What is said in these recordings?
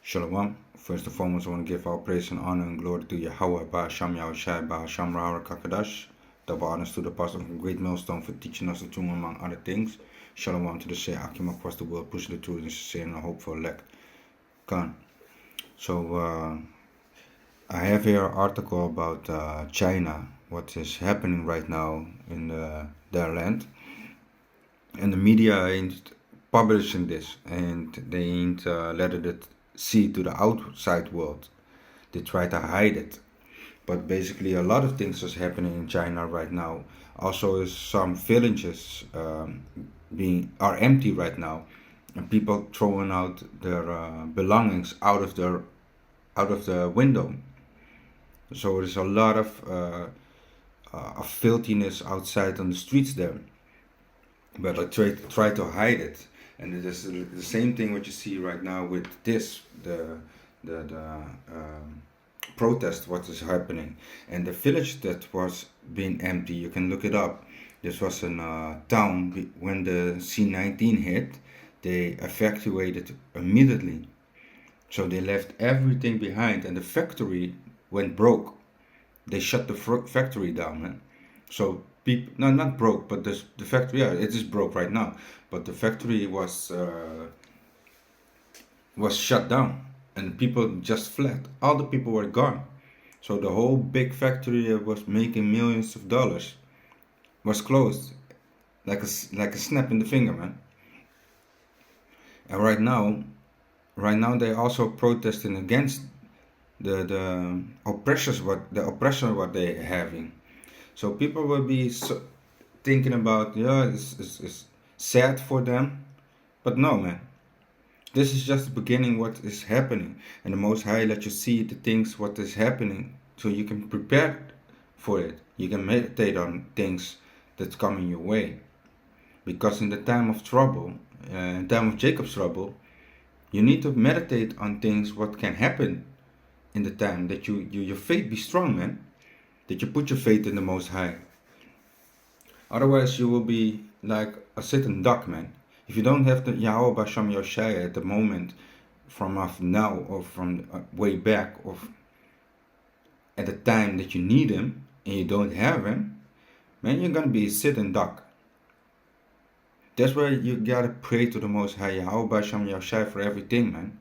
Shalom. First and foremost, I want to give all praise and honor and glory to Yahweh, Ba'asham Yahushai, Ba'asham Rahar Kakadash. Double honors to the apostle from Great Millstone for teaching us the truth among other things. Shalom to the Shea Akim across the world, pushing the truth and sincere and hope for elect. Khan. So, I have here an article about China, what is happening right now in their land. And the media ain't publishing this, and they ain't letting it see to the outside world. They try to hide it. But basically, a lot of things is happening in China right now. Also, is some villages are empty right now, and people throwing out their belongings out of the window. So there's a lot of filthiness outside on the streets there. But I try to hide it, and it is the same thing what you see right now with the protest what is happening, and the village that was being empty. You can look it up. This was a town when the C-19 hit. They evacuated immediately, so they left everything behind, and the factory went broke. They shut the factory down, man. So people, no, not broke, but the factory, yeah, it is broke right now. But the factory was shut down, and people just fled. All the people were gone. So the whole big factory that was making millions of dollars was closed, like a snap in the finger, man. And right now they also protesting against the oppression what they having. So people will be thinking about, yeah, it's sad for them, but no, man. This is just the beginning what is happening, and the Most High let you see the things what is happening, so you can prepare for it. You can meditate on things that's coming your way, because in the time of trouble, in time of Jacob's trouble, you need to meditate on things what can happen in the time that your faith be strong, man. That you put your faith in the Most High. Otherwise, you will be like a sitting duck, man. If you don't have the Yahweh Basham Yoshaya at the moment, from now or from way back, or at the time that you need him and you don't have him, man, you're gonna be a sitting duck. That's why you gotta pray to the Most High Yahweh Basham Yoshaya for everything, man.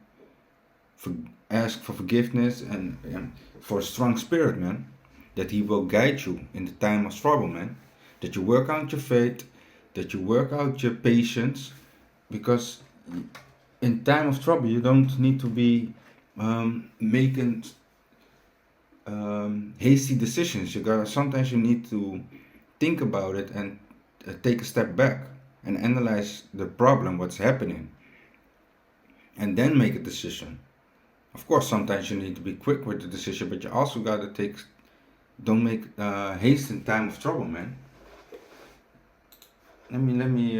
Ask for forgiveness and for a strong spirit, man. That he will guide you in the time of trouble, man. That you work out your faith, that you work out your patience, because in time of trouble you don't need to be making hasty decisions. Sometimes you need to think about it and take a step back and analyze the problem, what's happening, and then make a decision. Of course, sometimes you need to be quick with the decision, but you also gotta don't make haste in time of trouble, man. Let me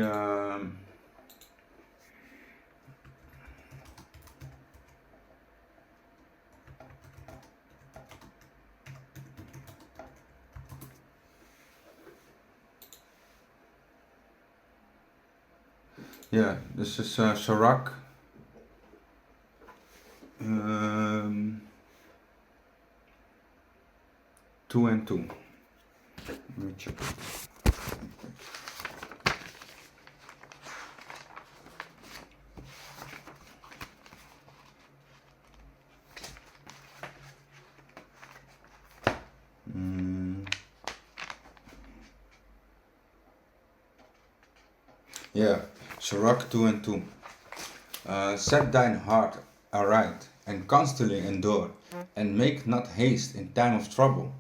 yeah, this is Sirach 2 and 2. Let me check it. Yeah, Sirach 2 and 2. Set thine heart aright, and constantly endure, and make not haste in time of trouble.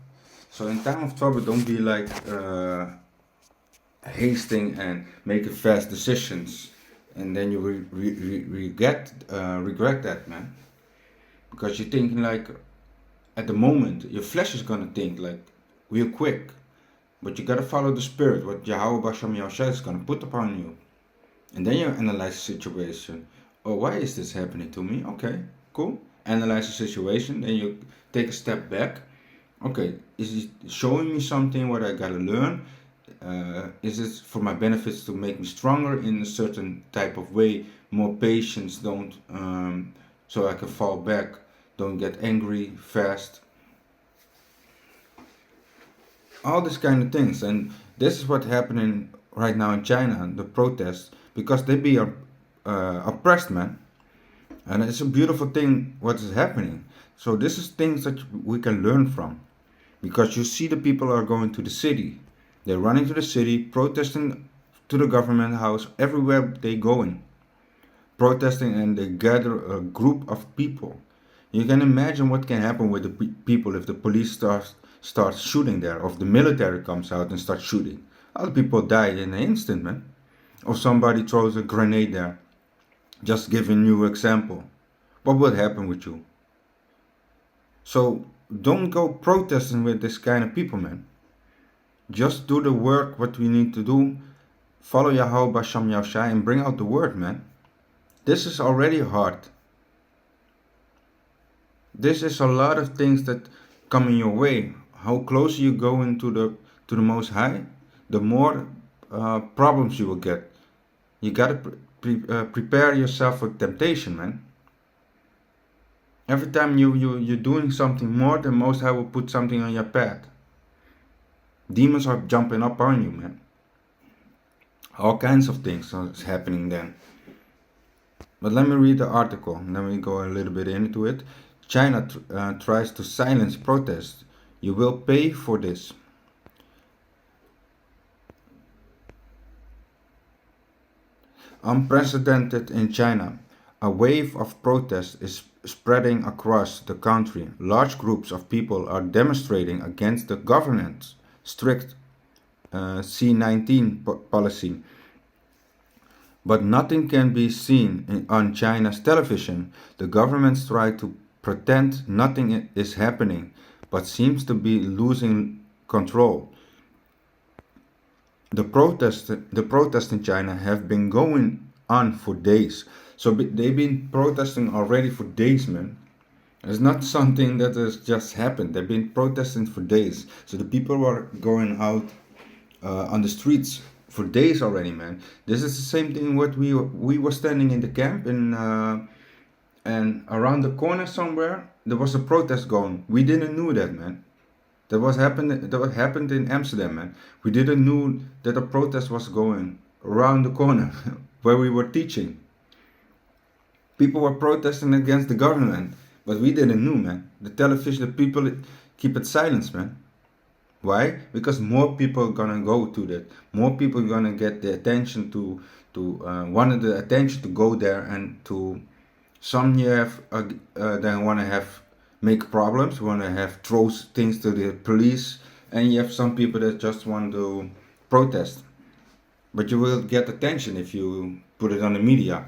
So in time of trouble, don't be like hasting and making fast decisions, and then you regret that, man. Because you're thinking like, at the moment, your flesh is gonna think like real quick, but you gotta follow the spirit, what Yahweh Basham Yahushua is gonna put upon you, and then you analyze the situation. Oh, why is this happening to me? Okay, cool. Analyze the situation, then you take a step back. Okay, is it showing me something what I gotta learn? Is it for my benefits to make me stronger in a certain type of way? More patience, don't so I can fall back, don't get angry fast, all these kind of things. And this is what's happening right now in China, the protests, because they be oppressed, man. And it's a beautiful thing what is happening. So this is things that we can learn from, because you see the people are going to the city, they're running to the city, protesting to the government house everywhere they going, protesting, and they gather a group of people. You can imagine what can happen with the people if the police starts shooting there, or if the military comes out and starts shooting. Other people die in an instant, man. Or somebody throws a grenade there. Just giving you an example. What would happen with you? So don't go protesting with this kind of people, man. Just do the work what we need to do. Follow Yahweh Basham Yahushai and bring out the word, man. This is already hard. This is a lot of things that come in your way. How closer you go into the Most High, the more problems you will get. You gotta prepare yourself for temptation, man. Every time you're doing something more, the Most High will put something on your path. Demons are jumping up on you, man. All kinds of things are happening then. But let me read the article, and then we go a little bit into it. China tries to silence protests. You will pay for this. Unprecedented in China. A wave of protests is spreading across the country. Large groups of people are demonstrating against the government's strict C-19 policy. But nothing can be seen on China's television. The governments try to pretend nothing is happening, but seems to be losing control. The protests in China have been going on for days. So they've been protesting already for days, man. It's not something that has just happened. They've been protesting for days. So the people were going out on the streets for days already, man. This is the same thing what we were standing in the camp and around the corner somewhere there was a protest going. We didn't know that, man. That happened in Amsterdam, man. We didn't know that a protest was going around the corner where we were teaching. People were protesting against the government, but we didn't know, man. The television, the people keep it silent, man. Why? Because more people are gonna go to that. More people are gonna get the attention to wanted the attention to go there, and to some you have they wanna have make problems, wanna have throw things to the police, and you have some people that just want to protest. But you will get attention if you put it on the media.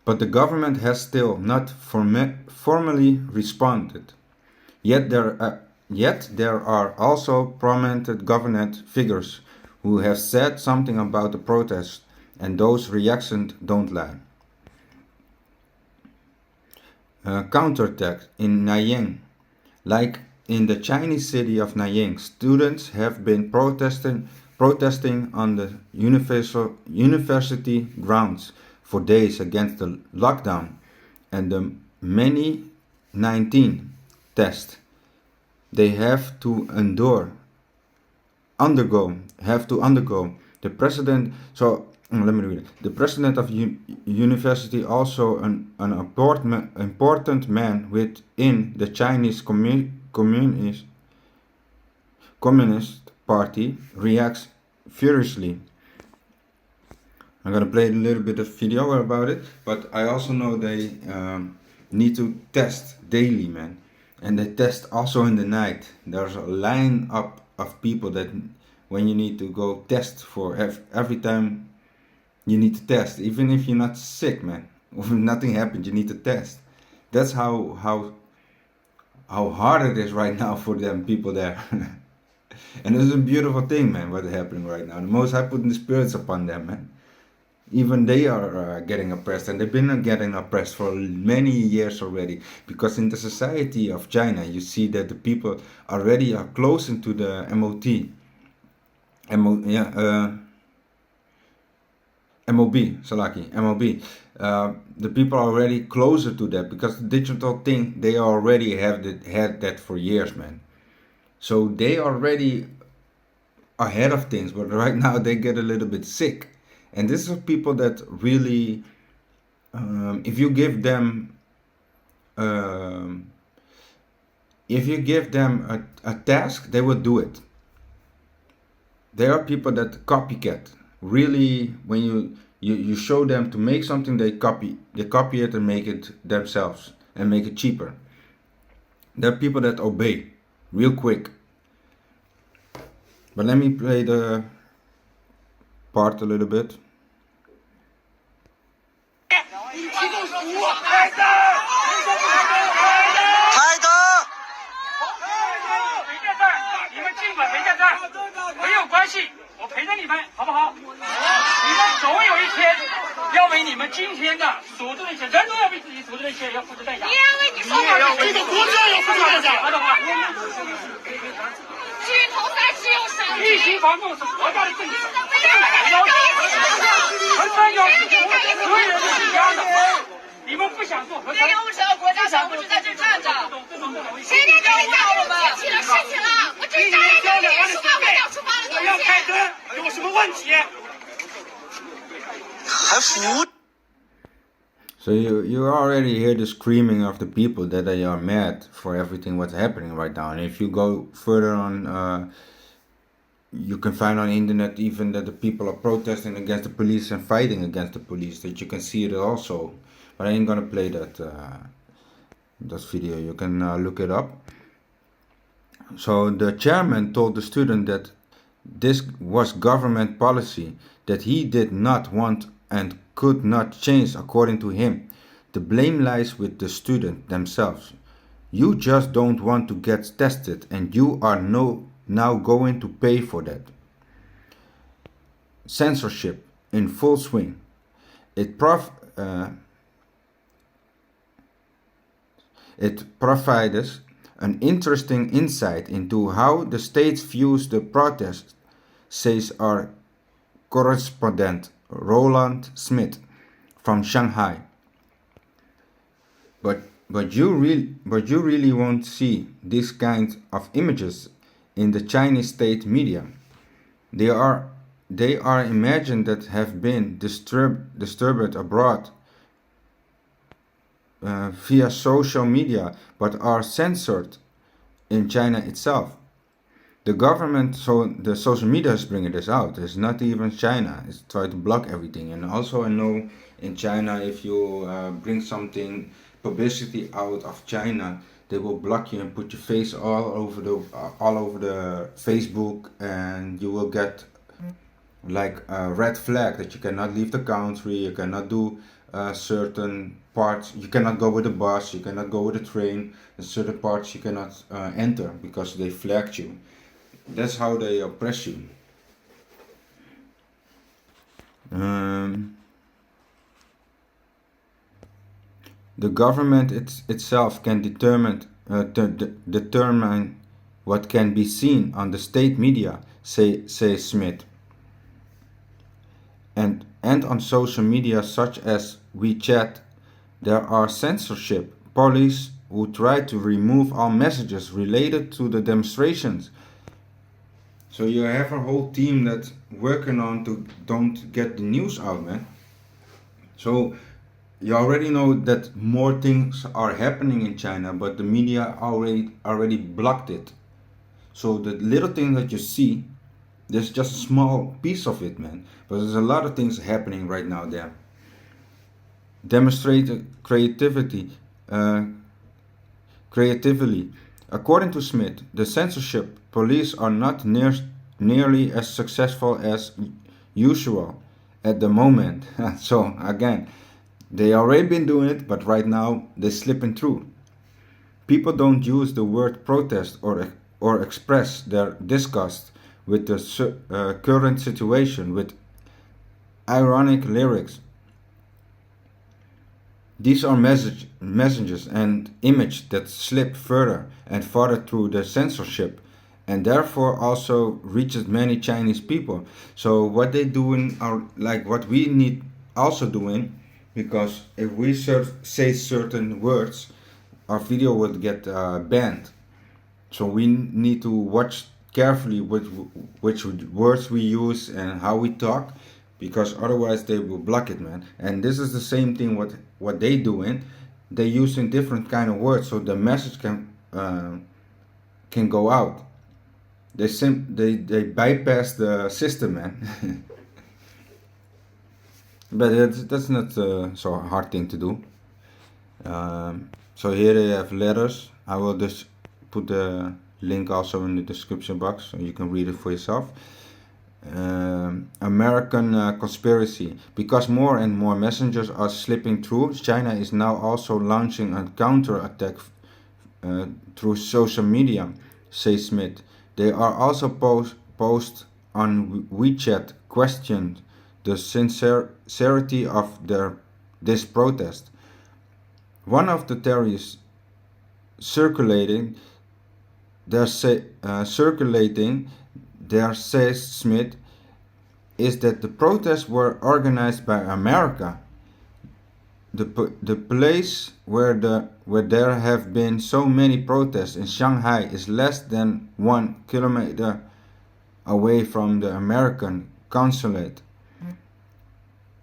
But the government has still not formally responded. Yet there are also prominent government figures who have said something about the protest, and those reactions don't lie. Counterattack in Nanyang. Like in the Chinese city of Nanyang, students have been protesting on the university grounds for days against the lockdown and the many 19 tests they have to undergo. The president. So let me read it. The president of university, also an important man within the Chinese Communist Party, reacts furiously. I'm gonna play a little bit of video about it, but I also know they need to test daily, man, and they test also in the night. There's a line up of people that when you need to go test for every time you need to test, even if you're not sick, man. If nothing happened, you need to test. That's how hard it is right now for them people there. And it's a beautiful thing, man, what's happening right now. The Most High putting the spirits upon them, man. Even they are getting oppressed, and they've been getting oppressed for many years already. Because in the society of China, you see that the people already are close into the MOB, the people are already closer to that, because the digital thing, they already had that for years, man. So they already ahead of things, but right now they get a little bit sick. And this is people that really, if you give them, um, a task, they will do it. There are people that copycat. Really, when you show them to make something, they copy it and make it themselves and make it cheaper. There are people that obey real quick. But let me play the part a little bit. 开灯！没这事儿，你们尽管没这事儿，没有关系，我陪着你们，好不好？你们总有一天要为你们今天的所做的一切，人都要为自己所做的一切要付出代价。你也为你说好的，这个国家要付出代价。好的话，举头三尺有神明。疫情防控是国家的政策，要求，核酸要求，所有人都是一样的。你们不想做核酸？为什么国家想不是在这站着？谁在这里干我们？具体的事情了，我只是站在这里，书包快掉，书包的东西。要开灯，有什么问题？还服？ So you already hear the screaming of the people that they are mad for everything what's happening right now. And if you go further on, you can find on the internet even that the people are protesting against the police and fighting against the police. That you can see it also. But I ain't gonna play that video. You can look it up. So the chairman told the student that this was government policy that he did not want and could not change according to him. The blame lies with the student themselves. You just don't want to get tested and you are now going to pay for that. Censorship in full swing. It provides an interesting insight into how the state views the protest, says our correspondent Roland Smith from Shanghai. But you really won't see these kinds of images in the Chinese state media. They are imagined that have been distributed abroad via social media, but are censored in China itself. The government, so the social media is bringing this out. It's not even China. It's trying to block everything. And also I know in China, if you bring something, publicity out of China, they will block you and put your face all over the Facebook, and you will get like a red flag that you cannot leave the country, you cannot do certain parts, you cannot go with the bus, you cannot go with the train, and certain parts you cannot enter because they flagged you. That's how they oppress you. The government itself can determine what can be seen on the state media, says Smith. And on social media such as WeChat, there are censorship police who try to remove all messages related to the demonstrations. So you have a whole team that's working on to don't get the news out, man. So you already know that more things are happening in China, but the media already blocked it. So the little thing that you see, there's just a small piece of it, man. But there's a lot of things happening right now there. Demonstrate creatively. According to Smith, the censorship police are not nearly as successful as usual at the moment. So again, they already been doing it, but right now they're slipping through. People don't use the word protest or express their disgust with the current situation with ironic lyrics. These are messages and images that slip further and further through the censorship, and therefore also reaches many Chinese people. So what they doing are like what we need also doing. because if we say certain words, our video would get banned. So we need to watch carefully which words we use and how we talk, because otherwise they will block it, man. And this is the same thing what they doing. They using different kind of words so the message can go out. They bypass the system, man. But that's not so hard thing to do. So here they have letters. I will just put the link also in the description box so you can read it for yourself. American conspiracy. Because more and more messengers are slipping through, China is now also launching a counter-attack through social media, says Smith. They are also post on WeChat questioned the sincerity of this protest. One of the theories circulating there, says Smith, is that the protests were organized by America. The place where there have been so many protests in Shanghai is less than 1 kilometer away from the American consulate.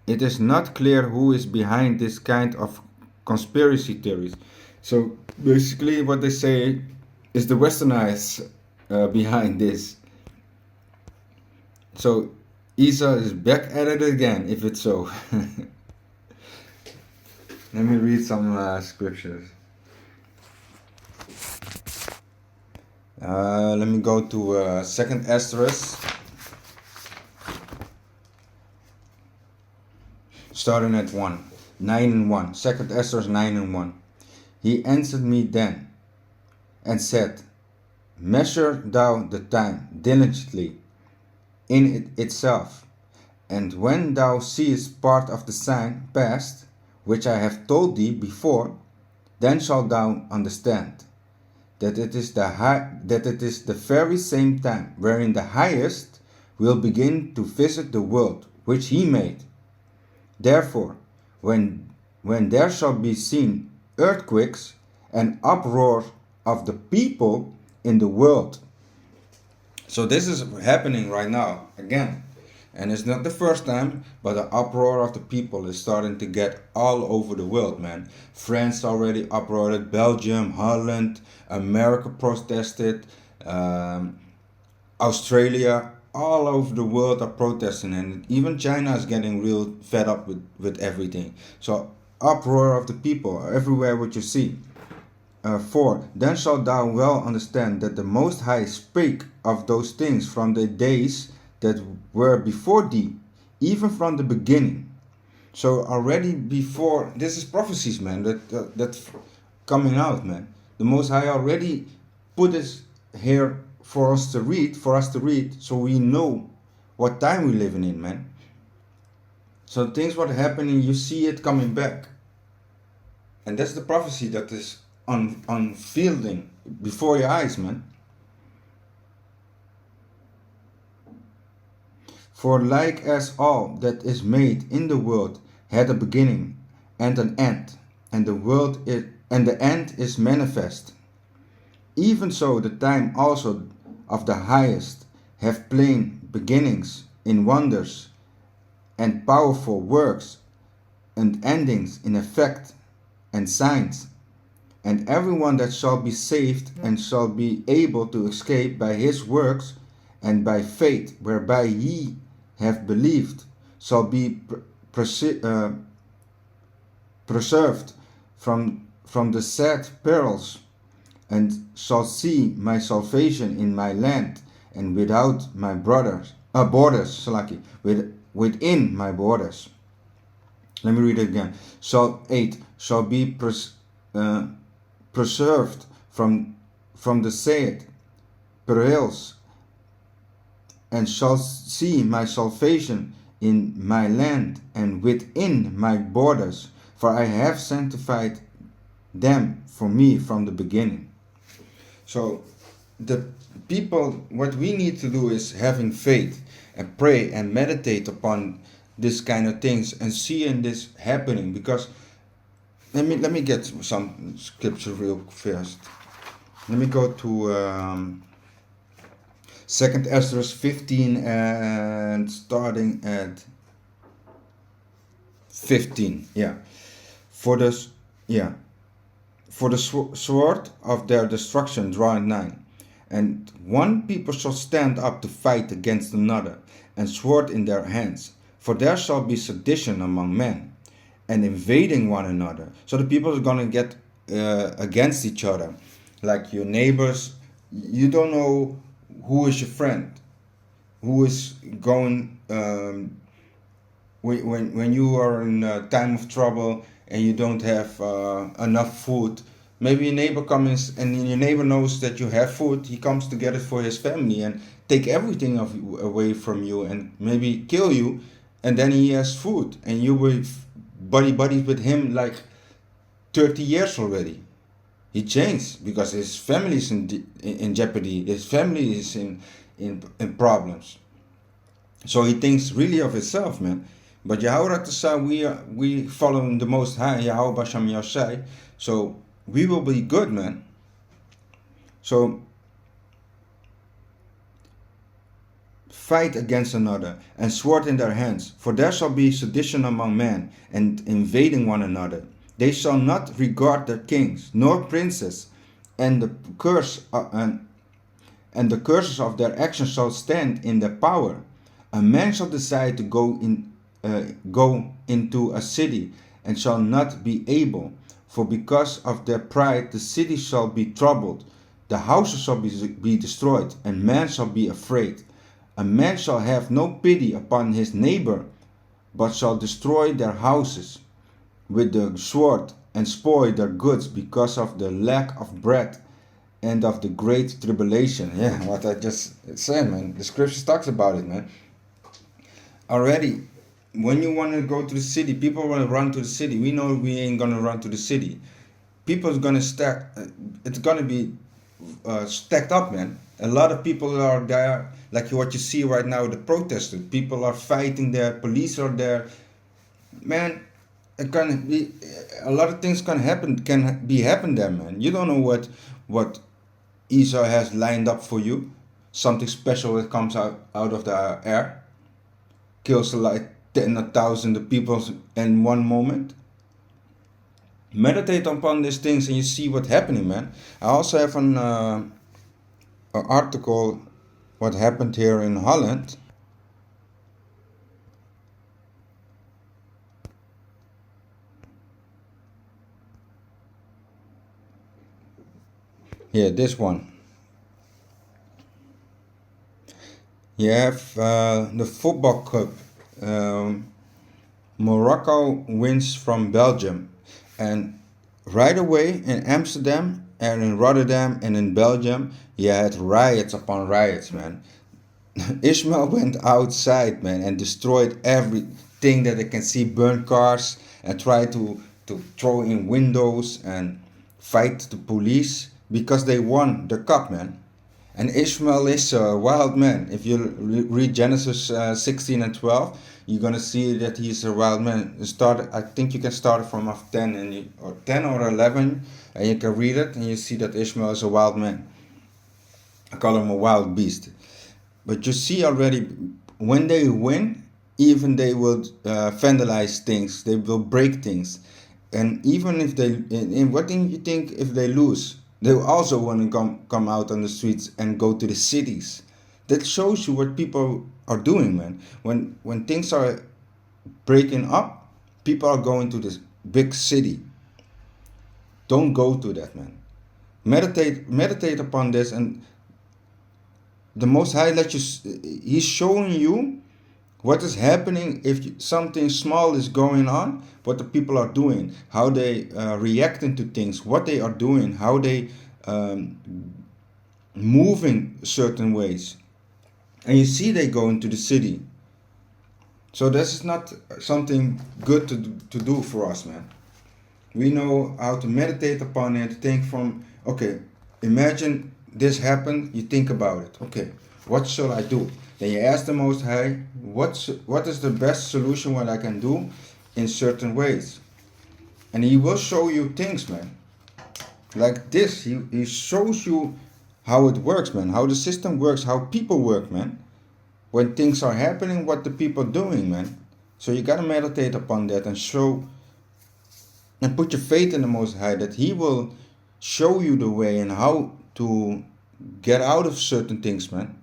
It is not clear who is behind this kind of conspiracy theories. So basically what they say is the Westerners behind this. So Isa is back at it again, if it's so. Let me read some scriptures. Let me go to 2nd Esdras, starting at 9 and 1. 2nd Esdras 9 and 1. He answered me then and said, measure thou the time diligently in it itself, and when thou seest part of the sign past, which I have told thee before, then shalt thou understand that it is the very same time wherein the Highest will begin to visit the world which he made. Therefore, when there shall be seen earthquakes and uproar of the people in the world. So this is happening right now again. And it's not the first time, but the uproar of the people is starting to get all over the world, man. France already uproared, Belgium, Holland, America protested, Australia, all over the world are protesting, and even China is getting real fed up with everything. So uproar of the people everywhere what you see. 4. Then shalt thou well understand that the Most High spake of those things from the days that were before thee, even from the beginning. So already before, this is prophecies, man, that's coming out, man. The Most High already put this here for us to read, so we know what time we're living in, man. So things what are happening, you see it coming back. And that's the prophecy that is unfolding before your eyes, man. For like as all that is made in the world had a beginning and an end, and the end is manifest, even so the time also of the Highest have plain beginnings in wonders and powerful works, and endings in effect and signs. And everyone that shall be saved and shall be able to escape by his works and by faith whereby ye have believed shall be preserved from the sad perils, and shall see my salvation in my land and without my borders, within my borders. Let me read it again. 8 shall be preserved from the sad perils, and shall see my salvation in my land and within my borders, for I have sanctified them for me from the beginning. So the people, what we need to do is having faith and pray and meditate upon this kind of things and seeing this happening. Because let me get some scripture real fast. Let me go to Second Ezra 15 and starting at 15. For the sword of their destruction draweth nigh, and one people shall stand up to fight against another, and sword in their hands. For there shall be sedition among men, and invading one another. So the people are gonna get against each other, like your neighbors. You don't know who is your friend, who is going. When you are in a time of trouble and you don't have enough food, maybe your neighbor comes and your neighbor knows that you have food. He comes to get it for his family and take everything away from you and maybe kill you, and then he has food and you will buddies with him like 30 years already. He changed because his family is in jeopardy. His family is in problems. So he thinks really of himself, man. But Yahweh we follow the Most High, Yahweh Basham Yashai. So we will be good, man. So fight against another, and sword in their hands. For there shall be sedition among men, and invading one another. They shall not regard their kings, nor princes, and the curses of their actions shall stand in their power. A man shall decide to go into a city, and shall not be able, for because of their pride the city shall be troubled, the houses shall be destroyed, and man shall be afraid. A man shall have no pity upon his neighbor, but shall destroy their houses with the sword, and spoil their goods because of the lack of bread and of the great tribulation. Yeah, what I just said, man. The scriptures talks about it, man. Already, when you want to go to the city, people want to run to the city. We know we ain't gonna run to the city. People's gonna stack. It's gonna be stacked up, man. A lot of people are there, like what you see right now, the protesters. People are fighting there. Police are there, man. It can be a lot of things can happen there, man. You don't know what Esau has lined up for you. Something special that comes out of the air, kills like 10,000 people in one moment. Meditate upon these things and you see what's happening, man. I also have an article what happened here in Holland. Yeah, this one. You have the football cup. Morocco wins from Belgium, and right away in Amsterdam and in Rotterdam and in Belgium, you had riots upon riots, man. Ishmael went outside, man, and destroyed everything that they can see, burned cars, and tried to throw in windows and fight the police because they won the cup, man. And Ishmael is a wild man. If you read Genesis 16 and 12, you're gonna see that he's a wild man. I think you can start from 10 or 10 or 11, and you can read it, and you see that Ishmael is a wild man. I call him a wild beast. But you see already, when they win, even they will vandalize things. They will break things, and even if what do you think if they lose? They also want to come out on the streets and go to the cities. That shows you what people are doing, man. When things are breaking up, people are going to this big city. Don't go to that, man. Meditate upon this, and the Most High He's showing you what is happening if something small is going on, what the people are doing, how they reacting to things, what they are doing, how they moving certain ways. And you see they go into the city. So this is not something good to do for us, man. We know how to meditate upon it, think from, okay, imagine this happened, you think about it. Okay, What shall I do? Then you ask the Most High, what is the best solution what I can do in certain ways? And He will show you things, man. Like this, he shows you how it works, man. How the system works, how people work, man. When things are happening, what the people doing, man. So you gotta meditate upon that and put your faith in the Most High that He will show you the way and how to get out of certain things, man.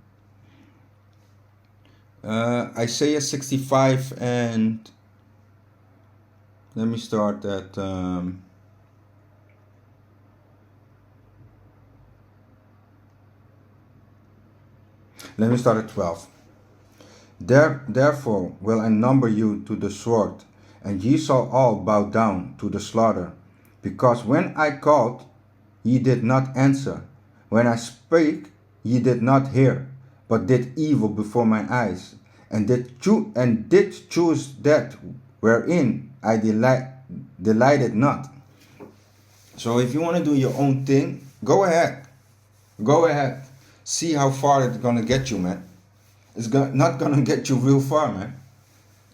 Isaiah 65 and let me start at let me start at 12. Therefore will I number you to the sword, and ye shall all bow down to the slaughter. Because when I called, ye did not answer. When I spake, ye did not hear, but did evil before mine eyes, and did choose that wherein I delighted not. So if you want to do your own thing, go ahead. Go ahead. See how far it's gonna get you, man. It's not gonna get you real far, man.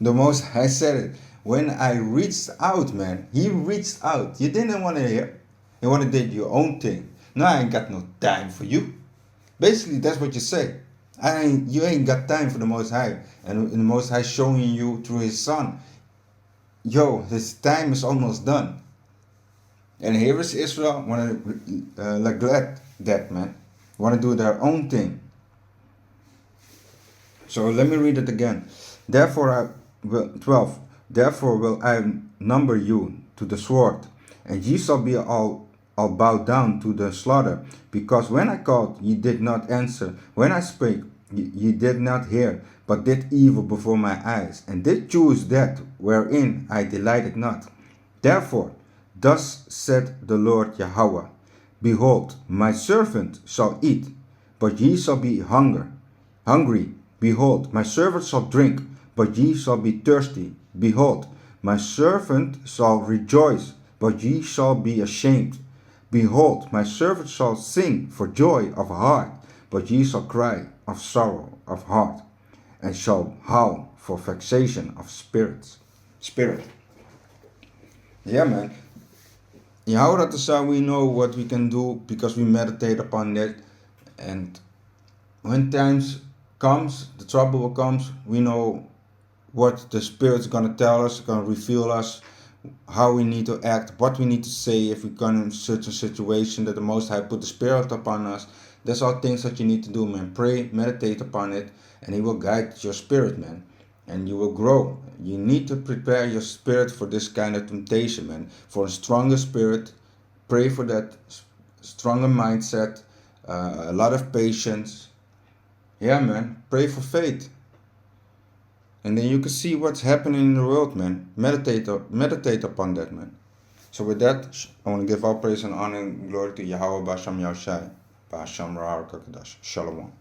The Most High said it. When I reached out, man, He reached out. You didn't want to hear. You want to do your own thing. No, I ain't got no time for you. Basically, that's what you say. You ain't got time for the Most High. And the Most High showing you through His Son. Yo, His time is almost done. And here is Israel want to neglect that, man. Want to do their own thing. So let me read it again. Therefore will I number you to the sword, and ye shall be all bowed down to the slaughter. Because when I called, ye did not answer. When I spake, ye did not hear, but did evil before my eyes, and did choose that wherein I delighted not. Therefore, thus said the Lord Yahweh, Behold, my servant shall eat, but ye shall be hungry. Behold, my servant shall drink, but ye shall be thirsty. Behold, my servant shall rejoice, but ye shall be ashamed. Behold, my servant shall sing for joy of heart, but ye shall cry of sorrow of heart, and shall howl for vexation of spirit. Yeah, man. Yahweh, that's how we know what we can do, because we meditate upon that. And when times comes, the trouble comes, we know what the Spirit's gonna tell us, gonna reveal us, how we need to act, what we need to say if we're gonna in such a situation that the Most High put the Spirit upon us. That's all things that you need to do, man. Pray, meditate upon it, and He will guide your spirit, man. And you will grow. You need to prepare your spirit for this kind of temptation, man. For a stronger spirit. Pray for that stronger mindset, a lot of patience. Yeah, man. Pray for faith. And then you can see what's happening in the world, man. Meditate upon that, man. So with that, I want to give all praise and honor and glory to Yahweh Basham Yahushai. Basham Ra'ar Kakadash. Shalom.